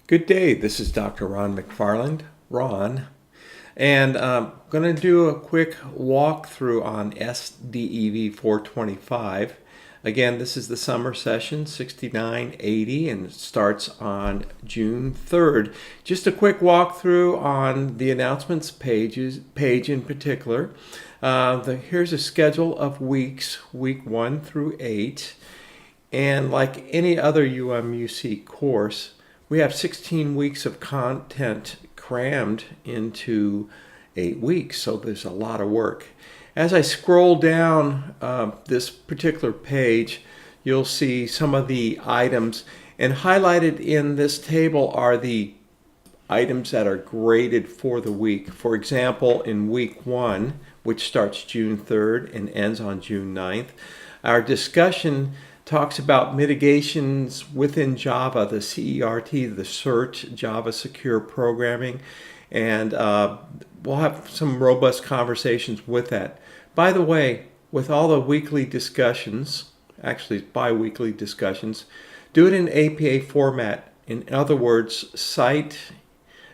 Good day, this is Dr. Ron McFarland, and I'm going to do a quick walkthrough on SDEV425. Again, this is the summer session, 6980, and it starts on June 3rd. Just a quick walkthrough on the announcements page in particular. Here's a schedule of weeks, week 1 through 8, and like any other UMUC course, we have 16 weeks of content crammed into 8 weeks, so there's a lot of work. As I scroll down this particular page, you'll see some of the items, and highlighted in this table are the items that are graded for the week. For example, in week 1, which starts June 3rd and ends on June 9th, our discussion talks about mitigations within Java, the CERT, the CERT, Java Secure Programming, and we'll have some robust conversations with that. By the way, with all the weekly discussions, actually bi-weekly discussions, do it in APA format. In other words, cite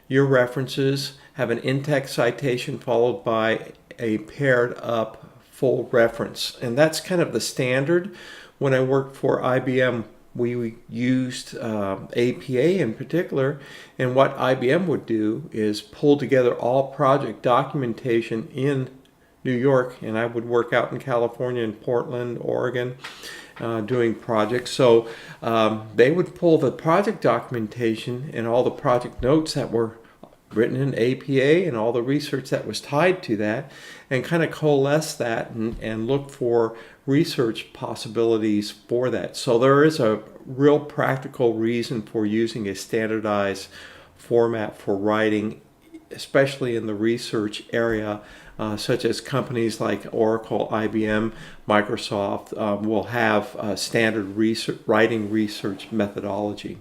your references, have an in-text citation followed by a paired up full reference. And that's kind of the standard. When I worked for IBM, we used APA in particular, and what IBM would do is pull together all project documentation in New York, and I would work out in California, in Portland, Oregon, doing projects. So they would pull the project documentation and all the project notes that were written in APA and all the research that was tied to that, and kind of coalesce that and look for research possibilities for that. So there is a real practical reason for using a standardized format for writing, especially in the research area, such as companies like Oracle, IBM, Microsoft will have standard writing research methodology.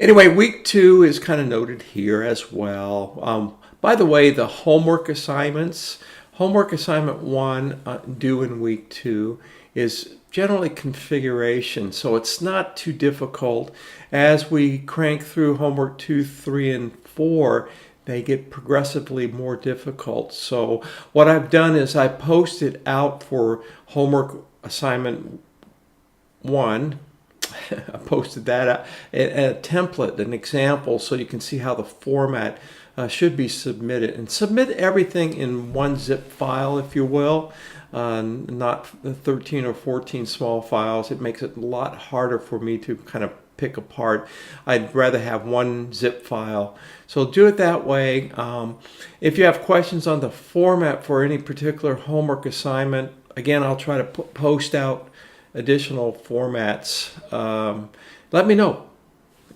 Anyway, week 2 is kind of noted here as well. By the way, the homework assignments, homework assignment 1 due in week 2 is generally configuration, so it's not too difficult. As we crank through homework 2, 3, and 4, they get progressively more difficult. So what I've done is I posted out for homework assignment 1, I posted that out, a template, an example, so you can see how the format should be submitted. And submit everything in one zip file, if you will, not 13 or 14 small files. It makes it a lot harder for me to kind of pick apart. I'd rather have one zip file. So do it that way. If you have questions on the format for any particular homework assignment, again, I'll try to post out additional formats. Let me know.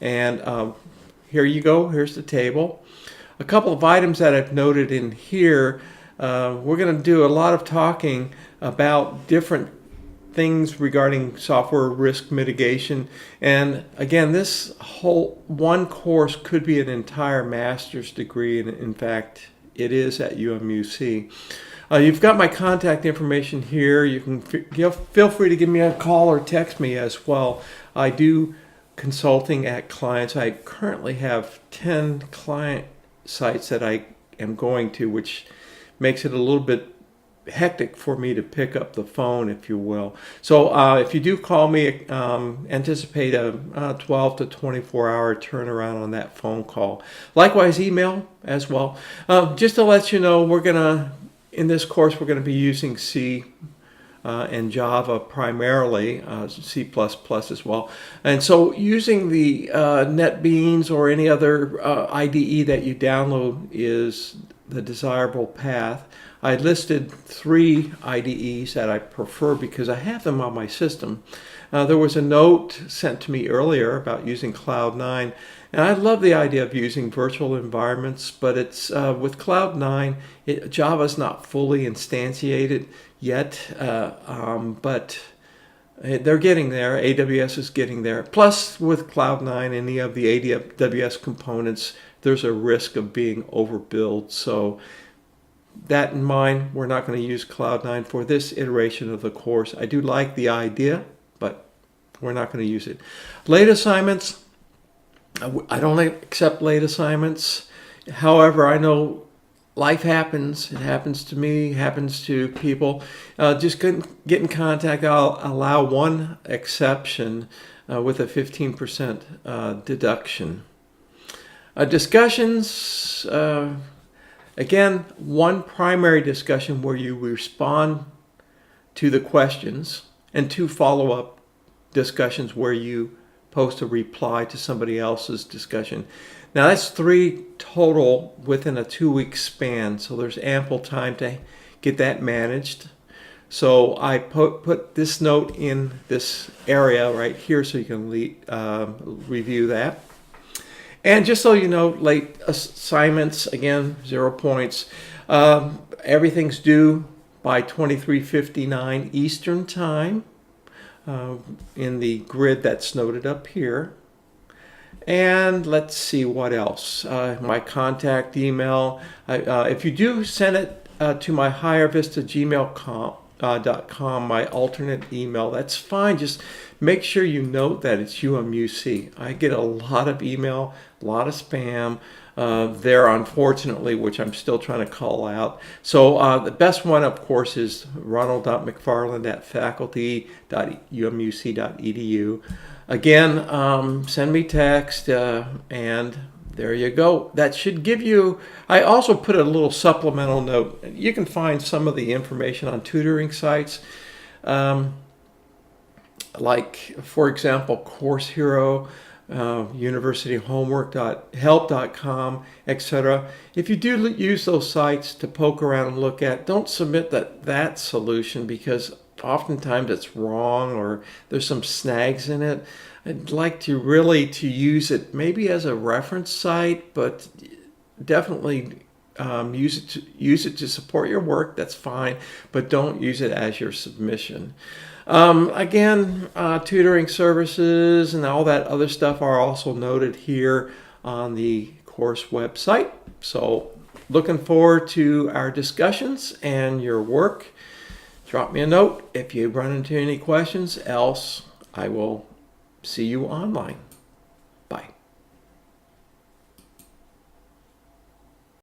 And here you go. Here's the table. A couple of items that I've noted in here. We're going to do a lot of talking about different things regarding software risk mitigation. And again, this whole one course could be an entire master's degree. And in fact, it is at UMUC. You've got my contact information here. You can feel free to give me a call or text me as well. I do consulting at clients. I currently have 10 client sites that I am going to, which makes it a little bit hectic for me to pick up the phone, if you will. So if you do call me, anticipate a 12 to 24-hour turnaround on that phone call. Likewise, email as well. Just to let you know, in this course, we're going to be using C and Java primarily, C++ as well. And so using the NetBeans or any other IDE that you download is the desirable path. I listed 3 IDEs that I prefer because I have them on my system. There was a note sent to me earlier about using Cloud9, and I love the idea of using virtual environments, but it's with Cloud9, Java's not fully instantiated yet, but they're getting there. AWS is getting there. Plus, with Cloud9, any of the AWS components, there's a risk of being overbuilt. So that in mind, we're not going to use Cloud9 for this iteration of the course. I do like the idea, but we're not going to use it. Late assignments, I don't accept late assignments. However, I know life happens. It happens to me, happens to people. Just get in contact. I'll allow one exception with a 15% deduction. Discussions, again, one primary discussion where you respond to the questions, and two follow-up discussions where you post a reply to somebody else's discussion. Now that's 3 total within a 2-week span, so there's ample time to get that managed. So I put this note in this area right here so you can review that. And just so you know, late assignments, again, 0 points. Everything's due by 23:59 Eastern Time. In the grid that's noted up here. And let's see what else. My contact email. If you do send it to my highervista@gmail.com, my alternate email, that's fine. Just make sure you note that it's UMUC. I get a lot of email, a lot of spam there, unfortunately, which I'm still trying to call out. So the best one, of course, is ronald.mcfarland@faculty.umuc.edu. Again, send me text, and there you go. That should give you, I also put a little supplemental note. You can find some of the information on tutoring sites, like, for example, Course Hero, universityhomework.help.com, etc. If you do use those sites to poke around and look at, don't submit that solution, because oftentimes it's wrong or there's some snags in it. I'd like to use it maybe as a reference site, but definitely use it to support your work. That's fine, but don't use it as your submission. Again, tutoring services and all that other stuff are also noted here on the course website. So looking forward to our discussions and your work. Drop me a note if you run into any questions, else I will see you online.